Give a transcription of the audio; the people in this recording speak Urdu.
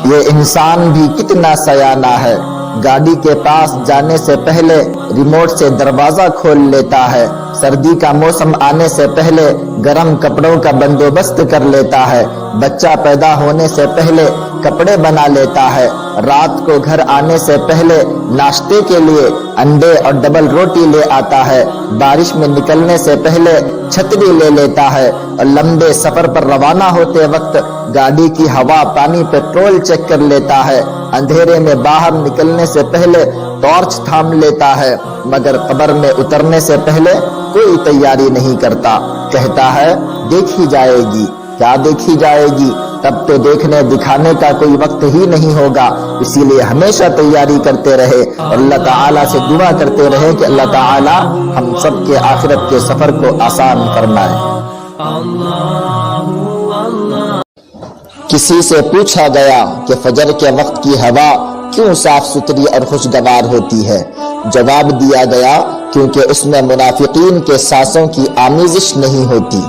یہ انسان بھی کتنا سیانہ ہے، گاڑی کے پاس جانے سے پہلے ریموٹ سے دروازہ کھول لیتا ہے، سردی کا موسم آنے سے پہلے گرم کپڑوں کا بندوبست کر لیتا ہے، بچہ پیدا ہونے سے پہلے کپڑے بنا لیتا ہے، رات کو گھر آنے سے پہلے ناشتے کے لیے انڈے اور ڈبل روٹی لے آتا ہے، بارش میں نکلنے سے پہلے چھتری لے لیتا ہے، اور لمبے سفر پر روانہ ہوتے وقت گاڑی کی ہوا، پانی، پیٹرول چیک کر لیتا ہے، اندھیرے میں باہر نکلنے سے پہلے ٹارچ تھام لیتا ہے، مگر قبر میں اترنے سے پہلے کوئی تیاری نہیں کرتا، کہتا ہے دیکھی جائے گی۔ کیا دیکھی جائے گی؟ تب تو دیکھنے دکھانے کا کوئی وقت ہی نہیں ہوگا، اسی لیے ہمیشہ تیاری کرتے رہے اور اللہ تعالیٰ سے دعا کرتے رہے کہ اللہ تعالیٰ ہم سب کے آخرت کے سفر کو آسان فرمائے۔ کسی سے پوچھا گیا کہ فجر کے وقت کی ہوا کیوں صاف ستھری اور خوشگوار ہوتی ہے؟ جواب دیا گیا کیونکہ اس میں منافقین کے سانسوں کی آمیزش نہیں ہوتی۔